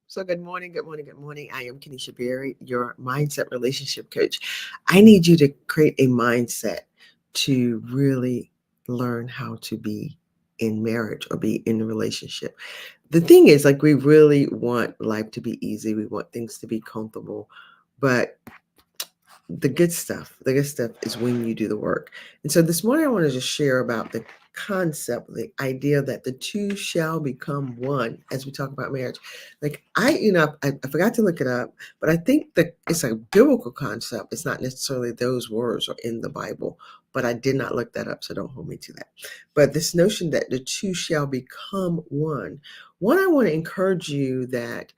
So good morning, good morning, good morning. I am Caneisha Berry, your mindset relationship coach. I need you to create a mindset to really learn how to be in marriage or be in a relationship. The thing is, like, we really want life to be easy. We want things to be comfortable, but the good stuff is when you do the work. And so this morning I want to just share about the concept, the idea that the two shall become one as we talk about marriage. Like I forgot to look it up, but I think that it's a biblical concept. It's not necessarily those words are in the Bible, but I did not look that up, so don't hold me to that. But this notion that the two shall become one. One, I want to encourage you that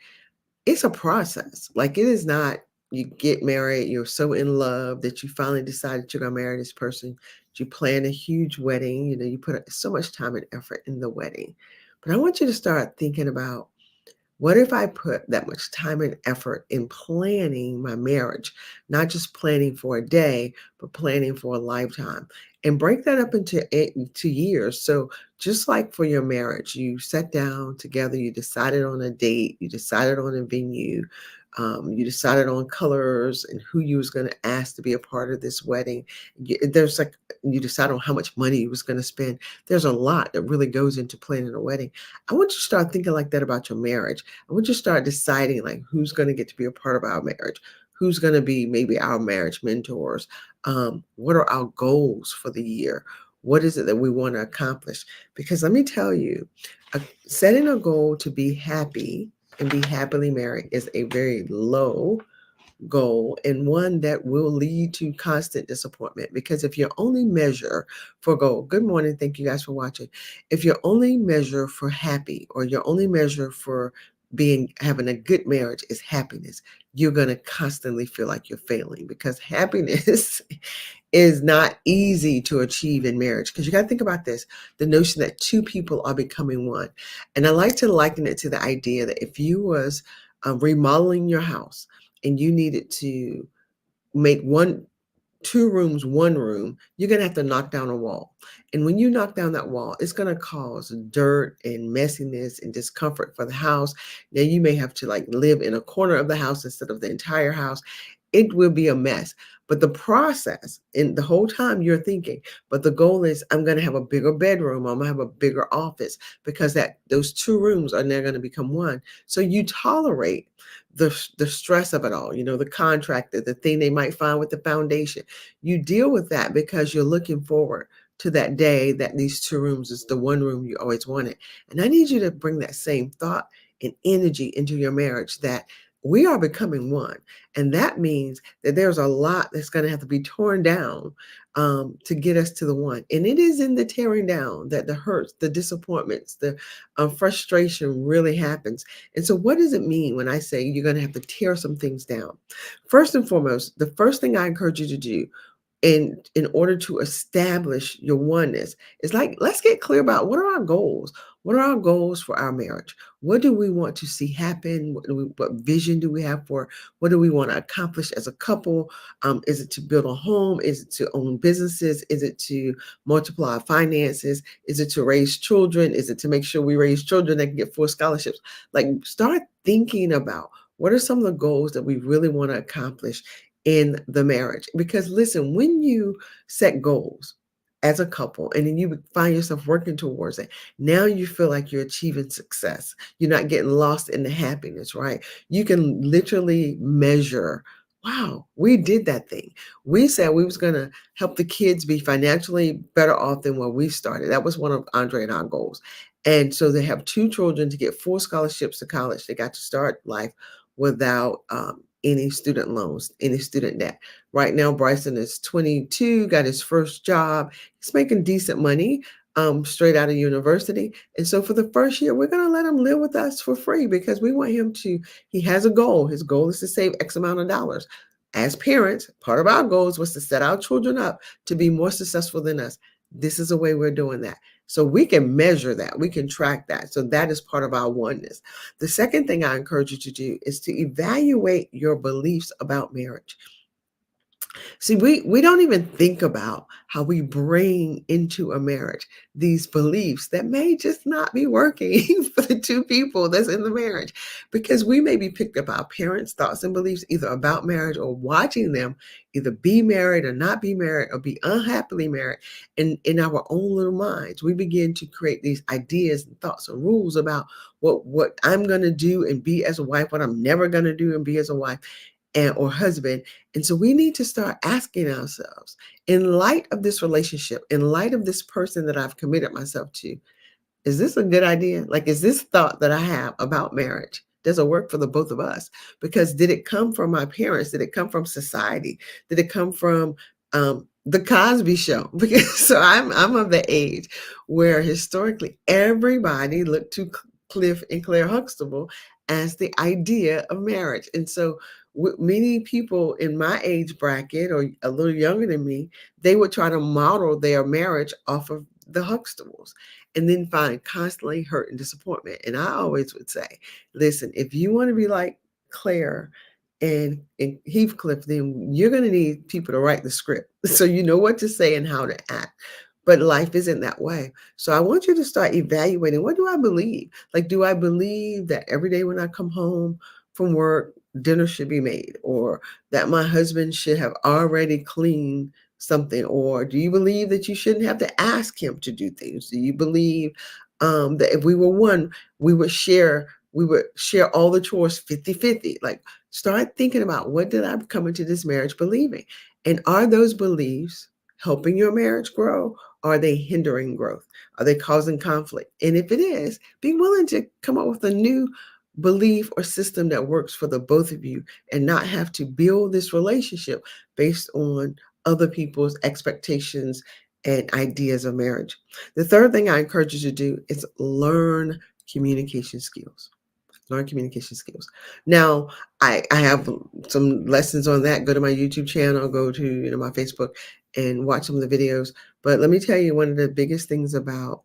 it's a process. Like, it is not you get married, you're so in love that you finally decided you're gonna marry this person. You plan a huge wedding, you put so much time and effort in the wedding. But I want you to start thinking about, what if I put that much time and effort in planning my marriage, not just planning for a day, but planning for a lifetime, and break that up into 2 years. So just like for your marriage, you sat down together, you decided on a date, you decided on a venue, you decided on colors and who you was going to ask to be a part of this wedding. There's like, you decide on how much money you was going to spend. There's a lot that really goes into planning a wedding. I want you to start thinking like that about your marriage. I want you to start deciding, like, who's going to get to be a part of our marriage, who's going to be maybe our marriage mentors. What are our goals for the year? What is it that we want to accomplish? Because let me tell you, setting a goal to be happy and be happily married is a very low goal, and one that will lead to constant disappointment. Because if your only measure for goal, good morning, thank you guys for watching. If your only measure for happy, or your only measure for having a good marriage is happiness, you're going to constantly feel like you're failing, because happiness is not easy to achieve in marriage. Because you got to think about this, the notion that two people are becoming one. And I like to liken it to the idea that if you was remodeling your house and you needed to make two rooms one room, you're going to have to knock down a wall. And when you knock down that wall, it's going to cause dirt and messiness and discomfort for the house. Now you may have to like live in a corner of the house instead of the entire house. It will be a mess. But the process, and the whole time you're thinking, but the goal is, I'm going to have a bigger bedroom, I'm going to have a bigger office, because those two rooms are now going to become one. So you tolerate the stress of it all, the contractor, the thing they might find with the foundation. You deal with that because you're looking forward to that day that these two rooms is the one room you always wanted. And I need you to bring that same thought and energy into your marriage, that we are becoming one. And that means that there's a lot that's going to have to be torn down to get us to the one. And it is in the tearing down that the hurts, the disappointments, the frustration really happens. And so what does it mean when I say you're going to have to tear some things down? First and foremost, the first thing I encourage you to do in order to establish your oneness, is like, let's get clear about, what are our goals. What are our goals for our marriage? What do we want to see happen? What vision do we have for, what do we want to accomplish as a couple? Is it to build a home? Is it to own businesses? Is it to multiply our finances? Is it to raise children? Is it to make sure we raise children that can get full scholarships? Like, start thinking about, what are some of the goals that we really want to accomplish in the marriage? Because listen, when you set goals as a couple and then you find yourself working towards it, now you feel like you're achieving success. You're not getting lost in the happiness, right? You can literally measure, wow, we did that thing. We said we was going to help the kids be financially better off than when we started. That was one of Andre and our goals. And so they have two children to get full scholarships to college. They got to start life without any student loans, any student debt. Right now, Bryson is 22, got his first job. He's making decent money straight out of university. And so for the first year, we're going to let him live with us for free, because we want him to, he has a goal. His goal is to save X amount of dollars. As parents, part of our goals was to set our children up to be more successful than us. This is the way we're doing that. So we can measure that, we can track that. So that is part of our oneness. The second thing I encourage you to do is to evaluate your beliefs about marriage. See, we don't even think about how we bring into a marriage these beliefs that may just not be working for the two people that's in the marriage, because we may be picked up our parents' thoughts and beliefs either about marriage or watching them either be married or not be married or be unhappily married. And in our own little minds, we begin to create these ideas and thoughts and rules about what I'm going to do and be as a wife, what I'm never going to do and be as a wife and or husband. And so we need to start asking ourselves, in light of this relationship, in light of this person that I've committed myself to, is this a good idea? Like, is this thought that I have about marriage, does it work for the both of us? Because did it come from my parents? Did it come from society? Did it come from the Cosby Show? Because so I'm of the age where historically everybody looked to Cliff and Claire Huxtable as the idea of marriage. And so many people in my age bracket or a little younger than me, they would try to model their marriage off of the Huxtables and then find constantly hurt and disappointment. And I always would say, listen, if you want to be like Claire and Heathcliff, then you're going to need people to write the script so you know what to say and how to act. But life isn't that way. So I want you to start evaluating, what do I believe? Like, do I believe that every day when I come home from work, dinner should be made, or that my husband should have already cleaned something? Or do you believe that you shouldn't have to ask him to do things? Do you believe that if we were one, we would share all the chores 50-50? Like, start thinking about, what did I come into this marriage believing? And are those beliefs helping your marriage grow? Or are they hindering growth? Are they causing conflict? And if it is, be willing to come up with a new belief or system that works for the both of you, and not have to build this relationship based on other people's expectations and ideas of marriage. The third thing I encourage you to do is learn communication skills. Learn communication skills. Now, I have some lessons on that. Go to my YouTube channel, go to my Facebook, and watch some of the videos. But let me tell you, one of the biggest things about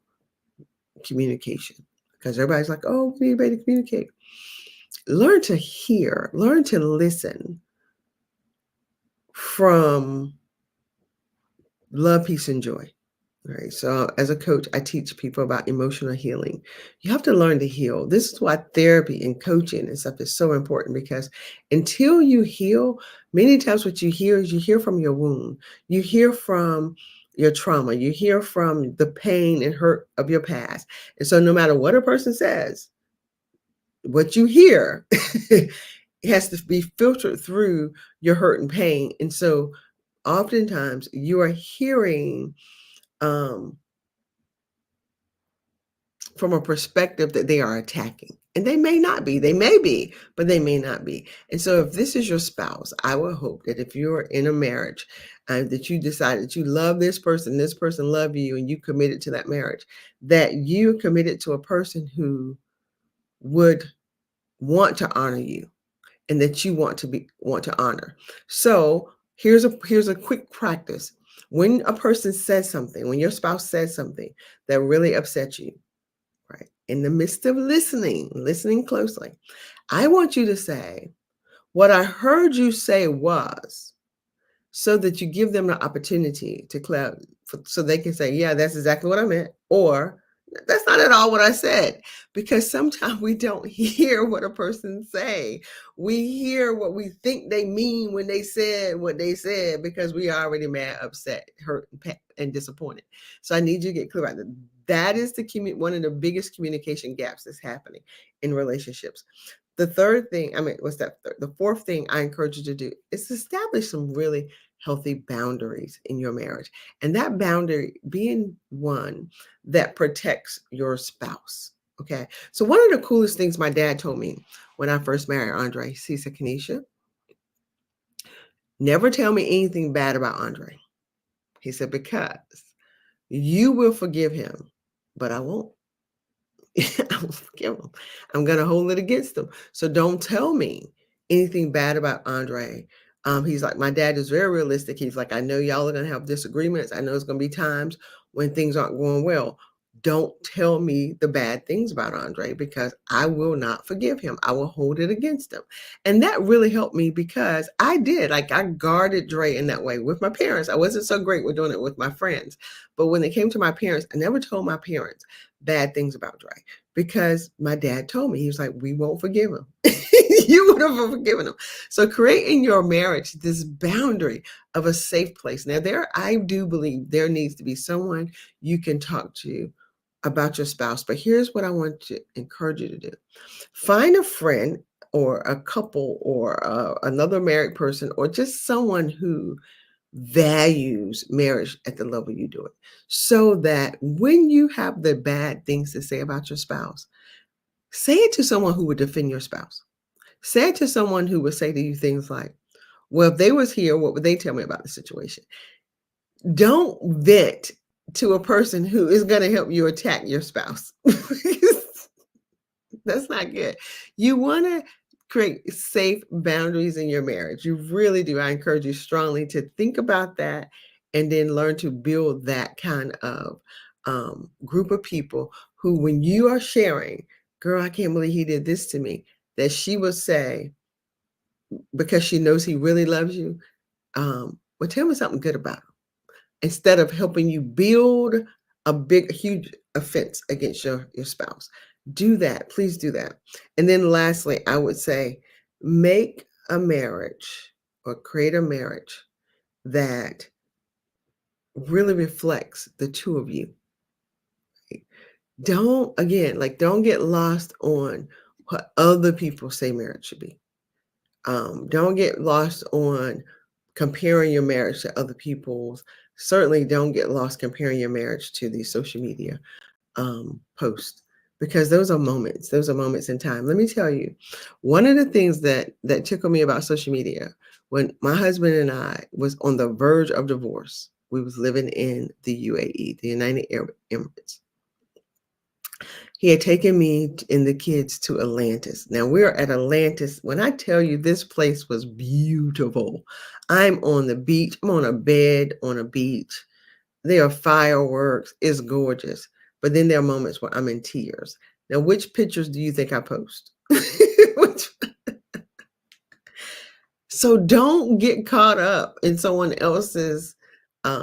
communication, because everybody's like, oh, we need to communicate. Learn to hear, learn to listen from love, peace, and joy. Right. So as a coach, I teach people about emotional healing. You have to learn to heal. This is why therapy and coaching and stuff is so important, because until you heal, many times what you hear is you hear from your wound. You hear from your trauma. You hear from the pain and hurt of your past. And so no matter what a person says, what you hear has to be filtered through your hurt and pain. And so oftentimes you are hearing um, from a perspective that they are attacking. And they may not be, they may be, but they may not be. And so if this is your spouse, I would hope that if you're in a marriage that you decide that you love this person love you, and you committed to that marriage, that you committed to a person who would want to honor you, and that you want to honor. So here's a quick practice. When a person says something, when your spouse says something that really upsets you, right, in the midst of listening closely, I want you to say, what I heard you say was, so that you give them the opportunity to so they can say, yeah, that's exactly what I meant, or that's not at all what I said. Because sometimes we don't hear what a person say. We hear what we think they mean when they said what they said, because we are already mad, upset, hurt, and disappointed. So I need you to get clear about that. That is one of the biggest communication gaps that's happening in relationships. The third thing, what's that? The fourth thing I encourage you to do is establish some really healthy boundaries in your marriage. And that boundary being one that protects your spouse. Okay. So one of the coolest things my dad told me when I first married Andre, he said, Caneisha, never tell me anything bad about Andre. He said, because you will forgive him, but I won't. I will forgive him. I'm going to hold it against him. So don't tell me anything bad about Andre. He's like, my dad is very realistic. He's like, I know y'all are going to have disagreements. I know it's going to be times when things aren't going well. don't tell me the bad things about Andre because I will not forgive him. I will hold it against him. And that really helped me because I did. Like I guarded Dre in that way with my parents. I wasn't so great with doing it with my friends. But when it came to my parents, I never told my parents bad things about Dre because my dad told me, he was like, we won't forgive him. You would have forgiven him. So create in your marriage this boundary of a safe place. Now, I do believe there needs to be someone you can talk to about your spouse. But here's what I want to encourage you to do. Find a friend or a couple or another married person or just someone who values marriage at the level you do it, so that when you have the bad things to say about your spouse, say it to someone who would defend your spouse. Say it to someone who would say to you things like, well, if they was here, what would they tell me about the situation? Don't vent to a person who is going to help you attack your spouse. That's not good. You want to create safe boundaries in your marriage. You really do. I encourage you strongly to think about that and then learn to build that kind of group of people who, when you are sharing, girl, I can't believe he did this to me, that she will say, because she knows he really loves you, well, tell me something good about him, instead of helping you build huge offense against your spouse. Do that. Please do that. And then lastly, I would say make a marriage or create a marriage that really reflects the two of you. Don't get lost on what other people say marriage should be. Don't get lost on comparing your marriage to other people's. Certainly don't get lost comparing your marriage to the social media posts, because those are moments. Those are moments in time. Let me tell you, one of the things that tickled me about social media, when my husband and I was on the verge of divorce, we was living in the UAE, the United Arab Emirates. He had taken me and the kids to Atlantis. Now we're at Atlantis. When I tell you this place was beautiful, I'm on the beach. I'm on a bed on a beach. There are fireworks. It's gorgeous. But then there are moments where I'm in tears. Now, which pictures do you think I post? So don't get caught up in someone else's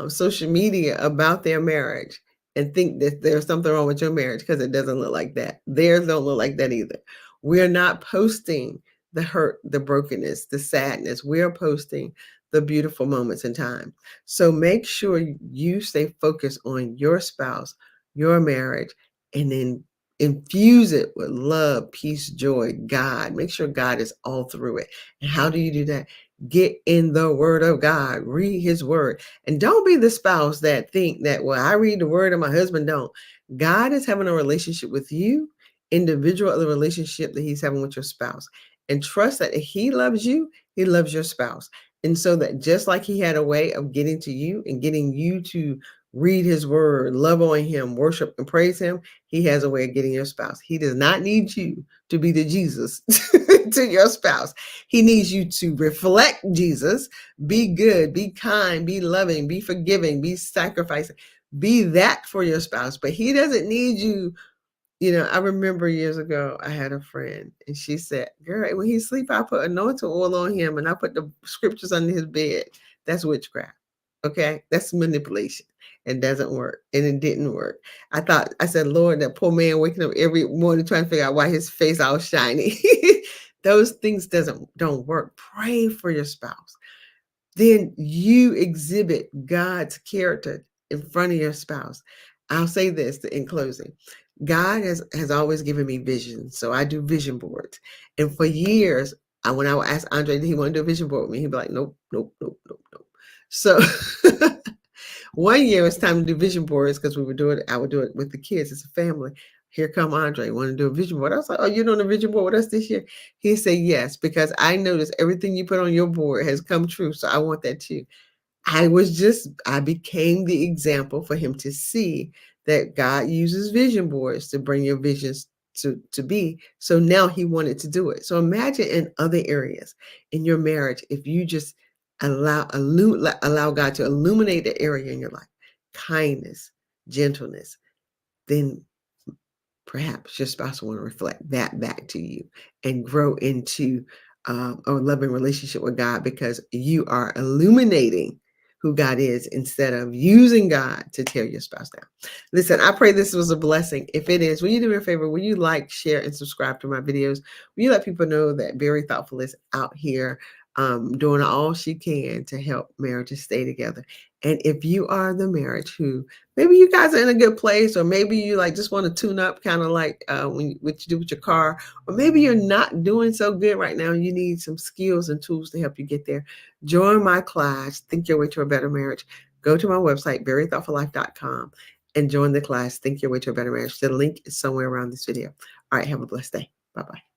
social media about their marriage and think that there's something wrong with your marriage, because it doesn't look like that. Theirs don't look like that either. We're not posting the hurt, the brokenness, the sadness. We're posting the beautiful moments in time. So make sure you stay focused on your spouse, your marriage, and then infuse it with love, peace, joy, God. Make sure God is all through it. And how do you do that? Get in the word of God, read his word. And don't be the spouse that think that, well, I read the word and my husband don't. God is having a relationship with you, individual of the relationship that he's having with your spouse. And trust that if he loves you, he loves your spouse. And so that just like he had a way of getting to you and getting you to read his word, love on him, worship and praise him, he has a way of getting your spouse. He does not need you to be the Jesus to your spouse. He needs you to reflect Jesus, be good, be kind, be loving, be forgiving, be sacrificing, be that for your spouse. But he doesn't need you. I remember years ago, I had a friend and she said, girl, when he sleep, I put anointing oil on him and I put the scriptures under his bed. That's witchcraft. Okay. That's manipulation. It doesn't work. And it didn't work. I said, Lord, that poor man waking up every morning trying to figure out why his face all shiny. Those things don't work. Pray for your spouse. Then you exhibit God's character in front of your spouse. I'll say this in closing. God has always given me vision. So I do vision boards. And for years, when I would ask Andre, did he want to do a vision board with me? He'd be like, nope, nope, nope, nope, nope. So one year it's time to do vision boards because I would do it with the kids as a family. Here come Andre, want to do a vision board. I was like, oh, you're doing a vision board with us this year? He said, yes, because I noticed everything you put on your board has come true. So I want that too. I became the example for him to see that God uses vision boards to bring your visions to be. So now he wanted to do it. So imagine in other areas in your marriage, if you just allow God to illuminate the area in your life, kindness, gentleness, then perhaps your spouse will want to reflect that back to you and grow into a loving relationship with God because you are illuminating who God is instead of using God to tear your spouse down. Listen, I pray this was a blessing. If it is, will you do me a favor? Will you like, share, and subscribe to my videos? Will you let people know that Very Thoughtful is out here doing all she can to help marriages stay together? And if you are the marriage who maybe you guys are in a good place, or maybe you like just want to tune up, kind of like what you do with your car, or maybe you're not doing so good right now and you need some skills and tools to help you get there. Join my class, Think Your Way to a Better Marriage. Go to my website, verythoughtfullife.com, and join the class, Think Your Way to a Better Marriage. The link is somewhere around this video. All right, have a blessed day. Bye-bye.